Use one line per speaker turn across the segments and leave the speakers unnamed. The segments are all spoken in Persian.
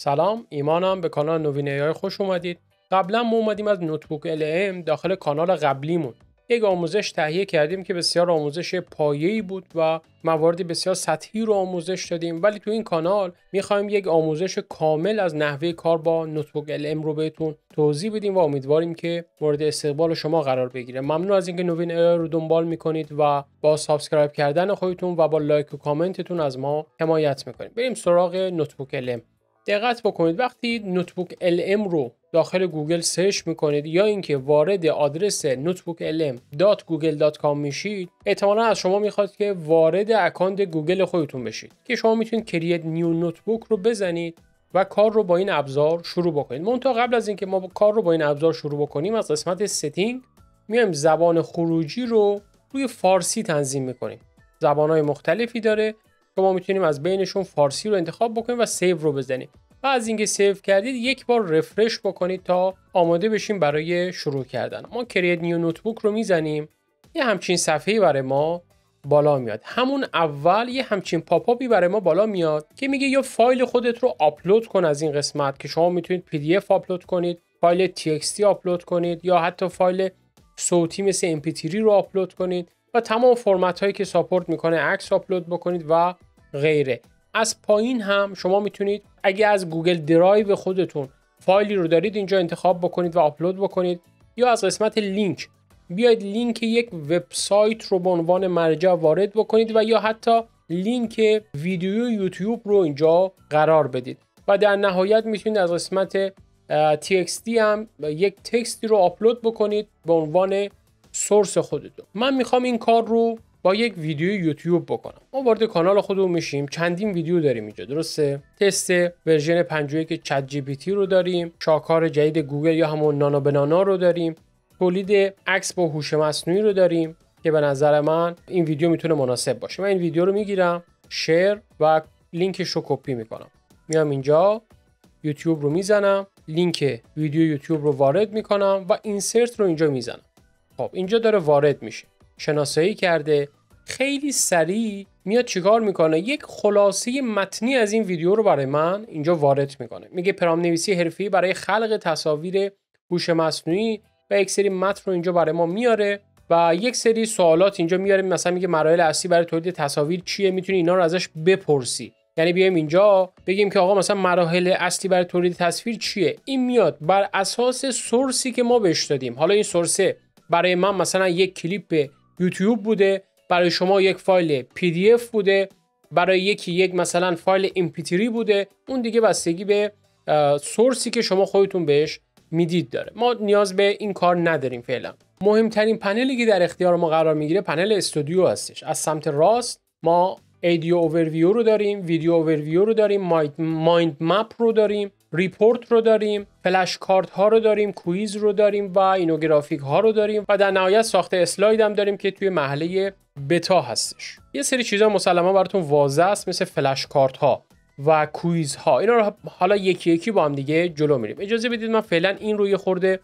سلام، ایمانم. به کانال نوین AI خوش اومدید. قبلا ما اومدیم از نوتبوک LM داخل کانال قبلیمون یک آموزش تهیه کردیم که بسیار آموزش پایه‌ای بود و موارد بسیار سطحی رو آموزش دادیم، ولی تو این کانال می‌خوایم یک آموزش کامل از نحوه کار با نوتبوک LM رو بهتون توضیح بدیم و امیدواریم که مورد استقبال شما قرار بگیره. ممنون از اینکه نوین AI رو دنبال می‌کنید و با سابسکرایب کردن خودتون و با لایک و کامنتتون از ما حمایت می‌کنید. بریم سراغ نوتبوک LM. دقت بکنید وقتی نوتبوک LM رو داخل گوگل سرچ میکنید یا اینکه وارد آدرس notebookLM.google.com میشید، احتمالاً از شما میخواد که وارد اکانت گوگل خودتون بشید که شما میتونید کریت نیو نوتبوک رو بزنید و کار رو با این ابزار شروع بکنید. منتها قبل از اینکه ما کار رو با این ابزار شروع بکنیم، از قسمت ستینگ میایم زبان خروجی رو روی فارسی تنظیم میکنیم. زبان‌های مختلفی داره که ما میتونیم از بینشون فارسی رو انتخاب بکنیم و سیو رو بزنیم. و از اینکه سیو کردید یک بار رفرش بکنید تا آماده بشیم برای شروع کردن. ما کریت نیو نوتبوک رو میزنیم، یه همچین صفحه‌ای برای ما بالا میاد. همون اول یه همچین پاپاپی برای ما بالا میاد که میگه یا فایل خودت رو آپلود کن از این قسمت، که شما میتونید PDF آپلود کنید، فایل TXT آپلود کنید یا حتی فایل صوتی مثل MP3 رو آپلود کنید و تمام فرمت هایی که ساپورت میکنه عکس آپلود بکنید و غیره. از پایین هم شما میتونید اگه از گوگل درایو خودتون فایلی رو دارید اینجا انتخاب بکنید و آپلود بکنید، یا از قسمت لینک بیاید لینک یک وبسایت رو به عنوان مرجع وارد بکنید و یا حتی لینک ویدیو یوتیوب رو اینجا قرار بدید و در نهایت میتونید از قسمت TXT هم یک تکستی رو آپلود بکنید به عنوان سورس خودتون. من میخوام این کار رو با یک ویدیو یوتیوب بکنم. ما وارد کانال خودمون میشیم. چندین ویدیو داریم اینجا، درسته؟ تست ورژن 51 چت جی پی تی رو داریم، شاهکار جدید گوگل یا همون نانو بنانا رو داریم، تولید عکس با هوش مصنوعی رو داریم که به نظر من این ویدیو میتونه مناسب باشه. من این ویدیو رو میگیرم، شیر و لینکش رو کپی میکنم. میام اینجا یوتیوب رو میزنم، لینک ویدیو یوتیوب رو وارد میکنم و اینسرت رو اینجا میزنم. خب اینجا داره وارد میشه، شناسایی کرده، خیلی سریع میاد چیکار میکنه؟ یک خلاصه متنی از این ویدیو رو برای من اینجا وارد میکنه. میگه پرام‌نویسی حرفه‌ای برای خلق تصاویر هوش مصنوعی و یک سری متن رو اینجا برای ما میاره و یک سری سوالات اینجا میاره. مثلا میگه مراحل اصلی برای تولید تصاویر چیه، میتونی اینا رو ازش بپرسی. یعنی بیایم اینجا بگیم که آقا مثلا مراحل اصلی برای تولید تصویر چیه، این میاد بر اساس سورسی که ما بهش دادیم. حالا این سورسه برای من مثلا یک کلیپ یوتیوب بوده، برای شما یک فایل PDF بوده، برای یک مثلا فایل MP3 بوده. اون دیگه بستگی به سورسی که شما خودتون بهش میدید داره. ما نیاز به این کار نداریم فعلا. مهمترین پنلی که در اختیار ما قرار میگیره پنل استودیو هستش. از سمت راست ما ایدیو اوورویو رو داریم، ویدیو اوورویو رو داریم، مایند مپ رو داریم، ریپورت رو داریم، فلش کارت ها رو داریم، کویز رو داریم و اینوگرافیک ها رو داریم و در نهایت ساخت اسلاید هم داریم که توی مرحله بتا هستش. یه سری چیزا مسلما براتون واضح است مثل فلش کارت ها و کویز ها. اینا رو حالا یکی یکی با هم دیگه جلو میریم. اجازه بدید من فعلا این رو یه خورده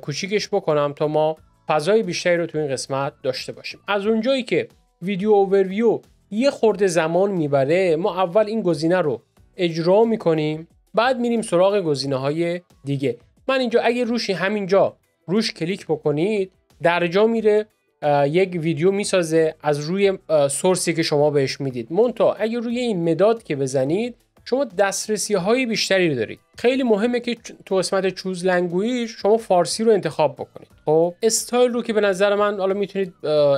کوچیکش بکنم تا ما فضای بیشتری رو تو این قسمت داشته باشیم. از اونجایی که ویدیو اوورویو یه خورده زمان میبره، ما اول این گزینه رو اجرا میکنیم، بعد میریم سراغ گزینه‌های دیگه. من اینجا اگه همینجا روش کلیک بکنید، در جا میره یک ویدیو میسازه از روی سورسی که شما بهش میدید. منتها اگه روی این مداد که بزنید، شما دسترسی‌های بیشتری رو دارید. خیلی مهمه که تو قسمت چوز لنگویج شما فارسی رو انتخاب بکنید. خب استایل رو که به نظر من حالا میتونید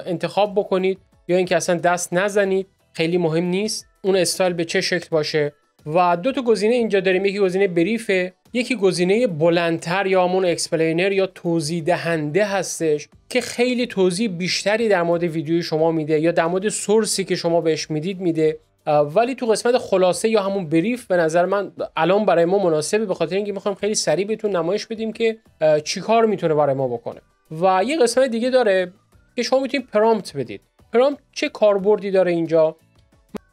انتخاب بکنید یا اینکه اصلا دست نزنید، خیلی مهم نیست اون استایل به چه شکل باشه. و دو تا گزینه اینجا داریم، یکی گزینه بریفه، یکی گزینه بلندتر یا همون اکسپلینر یا توضیح دهنده هستش که خیلی توضیح بیشتری در مورد ویدیوی شما میده یا در مورد سورسی که شما بهش میدید میده. ولی تو قسمت خلاصه یا همون بریف به نظر من الان برای ما مناسبه، به خاطر اینکه میخوایم خیلی سریع بهتون نمایش بدیم که چیکار میتونه برای ما بکنه. و یه قسمت دیگه داره که شما میتونید پرامپت بدید. پرامپت چه کاربردی داره اینجا؟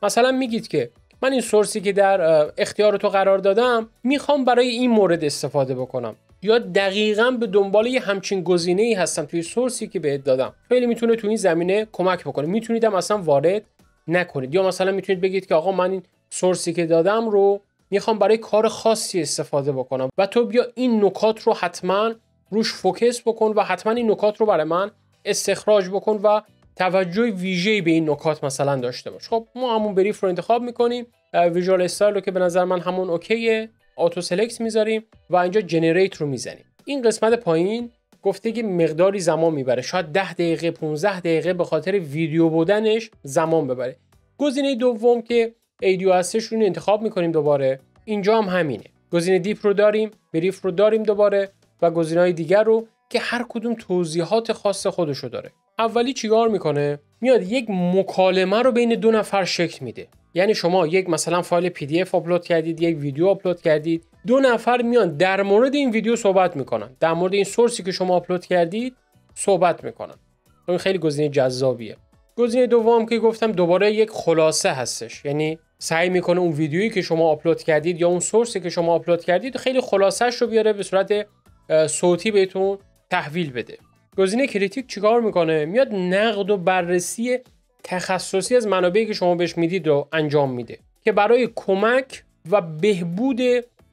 مثلا میگید که من این سورسی که در اختیار تو قرار دادم میخوام برای این مورد استفاده بکنم، یا دقیقاً به دنبال یه همچین گزینه‌ای هستم توی سورسی که بهت دادم. خیلی میتونه تو این زمینه کمک بکنه. میتونید هم اصلا وارد نکنید، یا مثلا میتونید بگید که آقا من این سورسی که دادم رو میخوام برای کار خاصی استفاده بکنم و تو بیا این نکات رو حتما روش فوکس بکن و حتما این نکات رو برای من استخراج بکن و توجه ویژه‌ای به این نکات مثلا داشته باش. خب ما همون بریف رو انتخاب میکنیم، ویژوال استایل رو که به نظر من همون اوکیه، آتو سلکت میذاریم و اینجا جنریت رو میزنیم. این قسمت پایین گفته که مقداری زمان میبره، شاید 10 دقیقه 15 دقیقه به خاطر ویدیو بودنش زمان ببره. گزینه دوم که ایدیو هستش رو انتخاب میکنیم دوباره، اینجا هم همینه. گزینه دیپ رو داریم، بریف رو داریم دوباره و گزینه‌های دیگر رو که هر کدوم توضیحات خاص خودشو داره. اولی چیکار میکنه؟ میاد یک مکالمه رو بین دو نفر شکل میده. یعنی شما یک مثلا فایل پی دی اف آپلود کردید، یک ویدیو آپلود کردید، دو نفر میان در مورد این ویدیو صحبت میکنن، در مورد این سورسی که شما آپلود کردید صحبت میکنن. این خیلی گزینه جذابیه. گزینه دوم که گفتم دوباره یک خلاصه هستش، یعنی سعی میکنه اون ویدیویی که شما آپلود کردید یا اون سورسی که شما آپلود کردید خیلی خلاصه‌اش رو بیاره به صورت صوتی بهتون تحویل بده. گزینه کریتیک چیکار میکنه؟ میاد نقد و بررسی تخصصی از منابعی که شما بهش میدید رو انجام میده که برای کمک و بهبود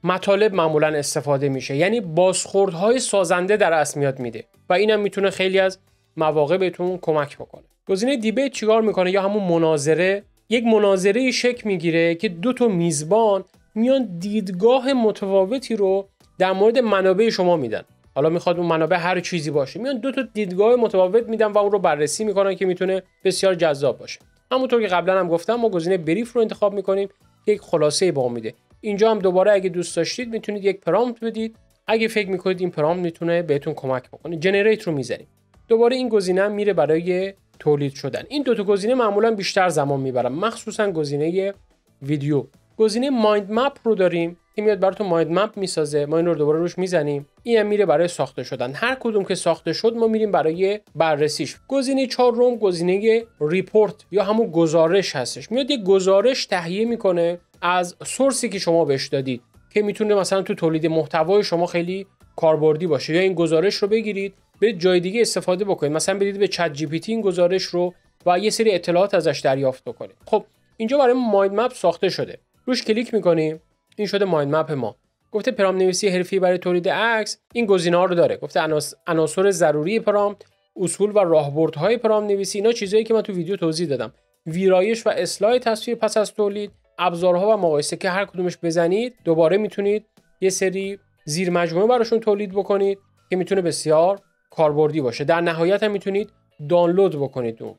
مطالب معمولا استفاده میشه، یعنی بازخوردهای سازنده در اصل میاد میده و اینم میتونه خیلی از مواقع بهتون کمک بکنه. گزینه دیبیت چیکار میکنه؟ یا همون مناظره، یک مناظره شکل میگیره که دو تا میزبان میان دیدگاه متفاوتی رو در مورد منابع شما میدن. حالا میخواد اون منابع هر چیزی باشه، میان دو تا دیدگاه متفاوت میدن و اون رو بررسی میکنن که میتونه بسیار جذاب باشه. همونطور که قبلا هم گفتم ما گزینه بریف رو انتخاب میکنیم که یک خلاصه با میده. اینجا هم دوباره اگه دوست داشتید میتونید یک پرامپت بدید، اگه فکر میکنید این پرامپت میتونه بهتون کمک بکنه. جنریت رو میزنید. دوباره این گزینه میره برای تولید شدن. این دو تا گزینه معمولا بیشتر زمان میبرن، مخصوصا گزینه ویدیو. گزینه مایند مپ رو داریم که میاد براتون مایند مپ میسازه. ما این رو دوباره روش میزنیم، این هم میره برای ساخته شدن. هر کدوم که ساخته شد ما میریم برای بررسیش. گزینه چهارم گزینه ریپورت یا همون گزارش هستش. میاد یک گزارش تهیه میکنه از سورسی که شما بهش دادید که میتونه مثلا تو تولید محتوای شما خیلی کاربردی باشه، یا این گزارش رو بگیرید برید جای دیگه استفاده بکنید، مثلا برید به چت جی پی تی این گزارش رو و یه سری اطلاعات ازش دریافت بکنید. خب اینجا برای مایند مپ ساخته شده. روش کلیک میکنیم، این شده مایند مپ ما. گفته پرامپت نویسی حرفه‌ای برای تولید عکس، این گزینه‌ها رو داره. گفته عناصر ضروری پرامپت، اصول و راهبردهای پرامپت نویسی، اینا چیزایی که من تو ویدیو توضیح دادم. ویرایش و اصلاح تصویر پس از تولید، ابزارها و مقایسه که هر کدومش بزنید دوباره میتونید یه سری زیر مجموعه براشون تولید بکنید که میتونه بسیار کاربردی باشه. در نهایت هم میتونید دانلود بکنید اون.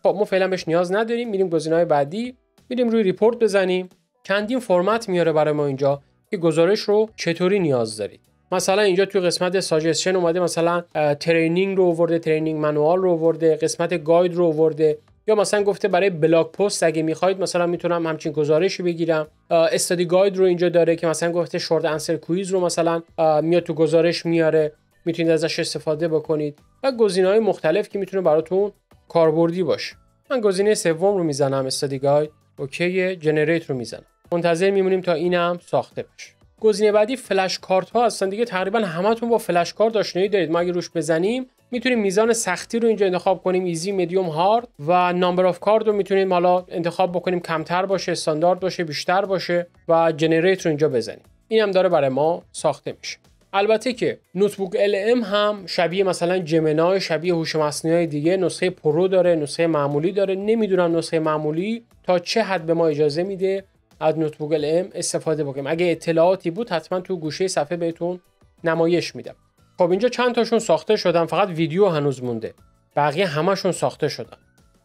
خب ما فعلا بهش نیاز نداریم، میریم گزینه‌های بعدی، میریم روی ریپورت بزنیم. چندین فرمت میاره برای ما اینجا که گزارش رو چطوری نیاز دارید. مثلا اینجا توی قسمت ساجستشن اومده مثلا ترینینگ رو آورده، ترینینگ منوال رو آورده، قسمت گاید رو آورده، یا مثلا گفته برای بلاگ پست اگه میخواید مثلا میتونم همچین گزارشی بگیرم. استادی گاید رو اینجا داره که مثلا گفته شورت انسر کویز رو مثلا میاد تو گزارش میاره، میتونید ازش استفاده بکنید و گزینه‌های مختلف که میتونه براتون کاربردی باشه. من گزینه سوم رو میزنم، استادی گاید. اوکی، جنریت رو میزنم. منتظر میمونیم تا اینم ساخته بشه. گزینه بعدی فلش کارت ها هستن. دیگه تقریبا همتون با فلش کارت آشنایی دارید. ما اگه روش بزنیم میتونیم میزان سختی رو اینجا انتخاب کنیم، ایزی، مدیوم، هارد، و نامبر اف کارت رو میتونیم حالا انتخاب بکنیم کمتر باشه، استاندارد باشه، بیشتر باشه و جنریت رو اینجا بزنیم. اینم داره برای ما ساخته میشه. البته که نوتبوک LM هم شبیه مثلا جمنای، شبیه هوش مصنوعی دیگه نسخه پرو داره، نسخه معمولی داره. نمیدونم نسخه معمولی تا چه حد به ما اجازه میده از نوتبوک LM استفاده بکنیم. اگه اطلاعاتی بود حتما تو گوشه صفحه بهتون نمایش میدم. خب اینجا چند تاشون ساخته شدن، فقط ویدیو هنوز مونده، بقیه همشون ساخته شدن.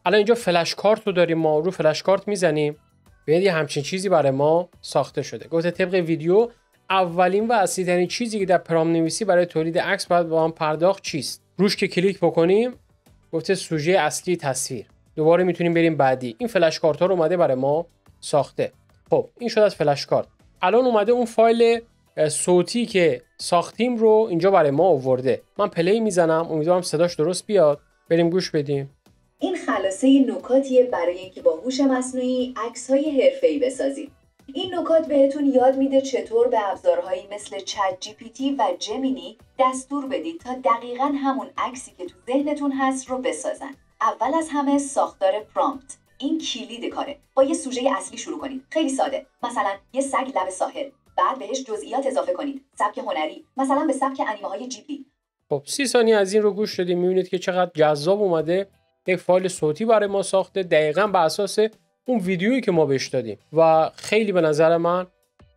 الان اینجا فلش کارت رو داریم، ما رو فلش کارت میزنیم، ببینید یه همچین چیزی برای ما ساخته شده. گفته طبق ویدیو اولین و اصلی ترین چیزی که در پرامپت نویسی برای تولید عکس باید با آن پرداخت چیست؟ روش که کلیک بکنیم گفته سوژه اصلی تصویر. دوباره میتونیم بریم بعدی. این فلش کارت ها رو اومده برای ما ساخته. خب این شد از فلش کارت. الان اومده اون فایل صوتی که ساختیم رو اینجا برای ما آورده. من پلی میزنم، امیدوارم صداش درست بیاد. بریم گوش بدیم.
این خلاصه نکاتیه برای اینکه با هوش مصنوعی عکس‌های حرفه‌ای بسازید. این نکات بهتون یاد میده چطور به ابزارهایی مثل چت جی پی تی و جمینی دستور بدید تا دقیقاً همون عکسی که تو ذهنتون هست رو بسازن. اول از همه ساختار پرامپت. این کلید کاره. با یه سوژه اصلی شروع کنید. خیلی ساده. مثلا یه سگ لب ساحل. بعد بهش جزئیات اضافه کنید. سبک هنری، مثلا به سبک انیمه‌های جیبلی.
خب 30 ثانیه از این رو گوش دادیم، می‌بینید که چقدر جذاب اومده. یک فایل صوتی برای ما ساخته دقیقاً بر اساس اون ویدیویی که ما بهش دادیم و خیلی به نظر من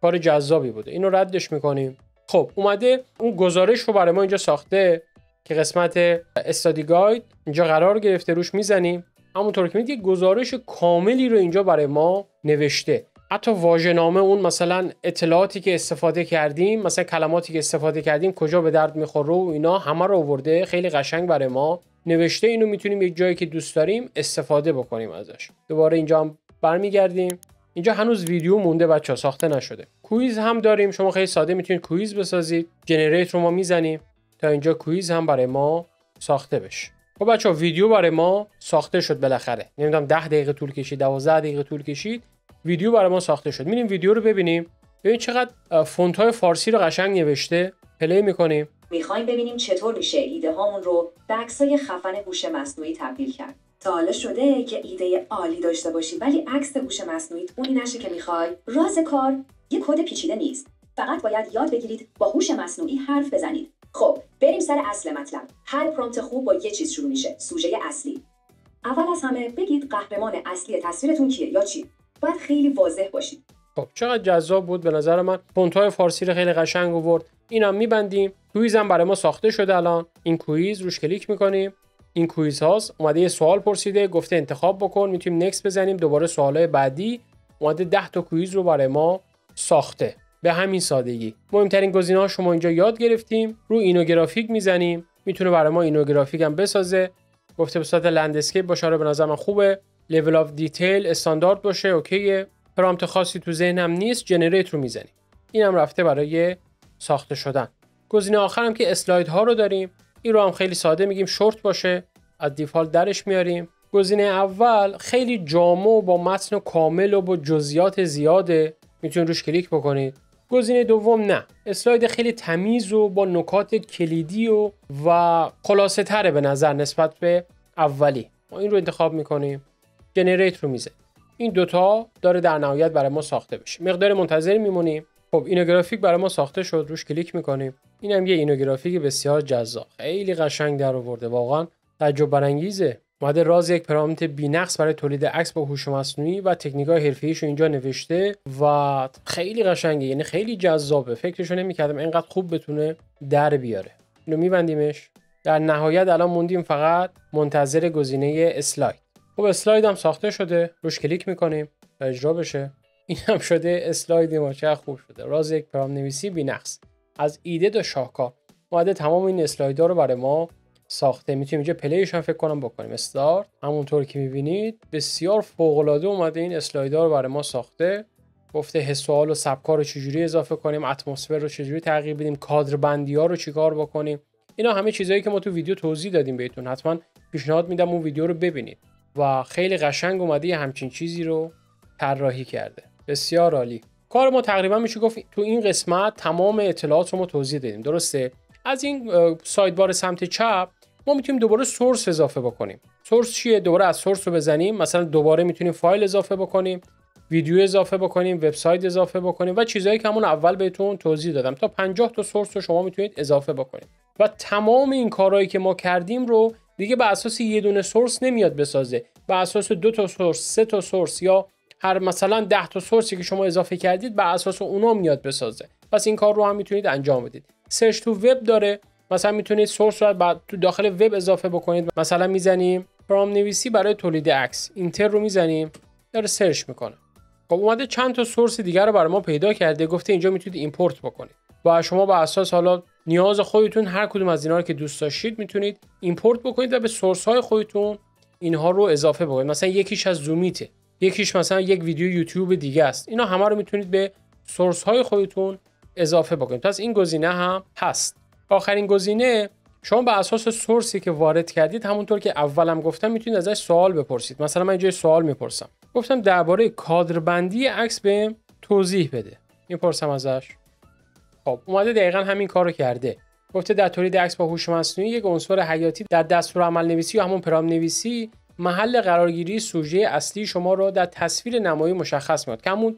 کار جذابی بوده. اینو ردش می‌کنیم. خب اومده اون گزارش رو برای ما اینجا ساخته که قسمت استادی گاید اینجا قرار گرفته، روش میزنیم. همونطور که می‌بینید یک گزارش کاملی رو اینجا برای ما نوشته. حتی واژه‌نامه، اون مثلا اطلاعاتی که استفاده کردیم، مثلا کلماتی که استفاده کردیم کجا به درد می‌خوره و اینا همه رو آورده، خیلی قشنگ برای ما نوشته. اینو میتونیم یک جایی که دوست داریم استفاده بکنیم ازش. دوباره اینجا هم برمیگردیم. اینجا هنوز ویدیو مونده بچه‌ها، ساخته نشده. کویز هم داریم، شما خیلی ساده میتونید کویز بسازید. جنریت رو ما میزنیم تا اینجا کویز هم برای ما ساخته بشه. خب بچه‌ها ویدیو برای ما ساخته شد بالاخره. نمیدونم 10 دقیقه طول کشید، 12 دقیقه طول کشید. ویدیو برای ما ساخته شد. میریم ویدیو رو ببینیم. ببین چقدر فونت‌های فارسی رو قشنگ نوشته. پلی می‌کنیم.
می‌خوایم ببینیم چطور میشه ایده هامون رو به عکسای خفن هوش مصنوعی تبدیل کرد. تا حالا شده که ایده عالی داشته باشی ولی عکس هوش مصنوعی اونی نشه که می‌خوای؟ راز کار یه کد پیچیده نیست. فقط باید یاد بگیرید با هوش مصنوعی حرف بزنید. خب بریم سر اصل مطلب. هر پرامپت خوب با یه چیز شروع میشه، سوژه اصلی. اول از همه بگید قهرمان اصلی تصویرتون کیه یا چی. باید خیلی واضح باشید.
خب چقدر جذاب بود به نظر من. فونت‌های فارسی رو خیلی قشنگ آورد. اینم میبندیم. کویز هم برای ما ساخته شده. الان این کویز روش کلیک میکنیم. این کویز هاست. اومده یه سوال پرسیده، گفته انتخاب بکن. میتونیم نکست بزنیم. دوباره سوالای بعدی. اومده 10 تا کویز رو برای ما ساخته. به همین سادگی. مهمترین گزینه‌ها شما اینجا یاد گرفتیم. رو اینوگرافیک میزنیم. میتونه برای ما اینوگرافیک هم بسازه. گفته به صورت لندسکیپ باشه، به نظر من خوبه. لول اف دیتیل استاندارد باشه، اوکیه. پرامپت خاصی تو ذهنم نیست، جنریت رو میزنیم. اینم رفته برای ساخته شدن. گزینه آخرم که اسلاید ها رو داریم. این رو هم خیلی ساده میگیم شورت باشه، از دیفالت درش میاریم. گزینه اول خیلی جامع و با متن کامل و با جزئیات زیاده، میتونید روش کلیک بکنید. گزینه دوم نه، اسلاید خیلی تمیز و با نکات کلیدی و خلاصه تره به نظر نسبت به اولی. ما این رو انتخاب میکنیم، جنریت رو میزنیم. این دوتا داره در نهایت برای ما ساخته بشه. مقدار منتظر میمونیم. خب اینوگرافیک برای ما ساخته شد، روش کلیک میکنیم. اینم یه اینوگرافیک بسیار جذاب، خیلی قشنگ در آورده، واقعا تعجب برانگیزه. اومده راز یک پرامپت بی‌نقص برای تولید عکس با هوش مصنوعی و تکنیک‌های حرفه‌ایش رو اینجا نوشته و خیلی قشنگه، یعنی خیلی جذابه. فکرشو نمی‌کردم اینقدر خوب بتونه در بیاره. اینو می‌بندیمش. در نهایت الان موندیم فقط منتظر گزینه اسلاید. خب اسلاید هم ساخته شده، روش کلیک می‌کنیم تا اجرا بشه. این هم شده اسلاید ما. چقدر خوب شده. راز یک پرامپت نویسی بی‌نقص از ایده تا شاهکار. اومده تمام این اسلایدها رو برای ما ساخته. میتونیم اینجا پلیش هم فکر کنم بکنیم استارت. همونطور که میبینید بسیار فوق العاده اومده این اسلایدها رو برای ما ساخته. گفته حس و حال و سبکا رو چجوری اضافه کنیم، اتمسفر رو چجوری تغییر بدیم، کادر بندی ها رو چیکار بکنیم. اینا همه چیزایی که ما تو ویدیو توضیح دادیم بهتون. حتما پیشنهاد میدم اون ویدیو رو ببینید و خیلی قشنگ اومده یه همچین چیزی رو طراحی کرده. بسیار عالی. کار ما تقریبا میشه گفت تو این قسمت تمام اطلاعات رو ما توضیح دادیم. درسته؟ از این سایدبار سمت چپ ما میتونیم دوباره سورس اضافه بکنیم. سورس چیه؟ دوباره از سورس رو بزنیم. مثلا دوباره میتونیم فایل اضافه بکنیم، ویدیو اضافه بکنیم، وبسایت اضافه بکنیم و چیزایی که همون اول بهتون توضیح دادم. تا 50 تا سورس رو شما میتونید اضافه بکنید. و تمام این کارهایی که ما کردیم رو دیگه بر اساس یه دونه سورس نمیاد بسازه. بر اساس 2 تا سورس، 3 تا سورس یا هر مثلا 10 تا سورسی که شما اضافه کردید بر اساس اونا میاد بسازه. پس این کار رو هم میتونید انجام بدید. سرچ تو وب داره. مثلا میتونید سورس رو بعد تو داخل وب اضافه بکنید. مثلا میزنیم پرامپت نویسی برای تولید عکس، اینتر رو میزنیم، داره سرچ میکنه. خب اومده چند تا سورس دیگر رو برای ما پیدا کرده. گفته اینجا میتونید ایمپورت بکنید. و شما بر اساس حالا نیاز خودتون هر کدوم از اینا رو که دوست داشتید میتونید ایمپورت بکنید و به سورس های خودتون اینها رو اضافه بکنید. مثلا یکیش از زومیته، یکیش مثلا یک ویدیو یوتیوب دیگه است. اینا همه رو میتونید به سورس های خودتون اضافه بکنید. پس این گزینه هم هست. آخرین گزینه، شما بر اساس سورسی که وارد کردید همونطور که اولم گفتم میتونید ازش سوال بپرسید. مثلا من اینجا سوال میپرسم، گفتم درباره کادر بندی عکس بهم توضیح بده. میپرسم ازش. خب اومده دقیقاً همین کارو کرده. گفته در تولید عکس با هوش مصنوعی یک عنصر حیاتی در دستورالعمل نویسی یا همون پرامپت نویسی محل قرارگیری سوژه اصلی شما رو در تصویر نمایی مشخص می‌کنه که همون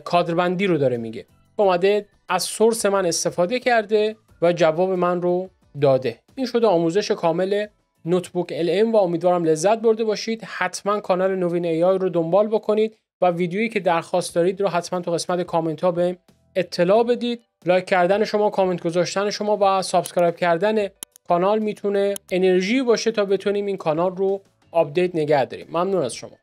کادربندی رو داره میگه. اومده از سورس من استفاده کرده و جواب من رو داده. این شده آموزش کامل نوتبوک LM و امیدوارم لذت برده باشید. حتما کانال نوین AI رو دنبال بکنید و ویدیویی که درخواست دارید رو حتما تو قسمت کامنت ها بهم اطلاع بدید. لایک کردن شما، کامنت گذاشتن شما و سابسکرایب کردن کانال میتونه انرژی باشه تا بتونیم این کانال رو آپدیت نگه داریم. ممنون از شما.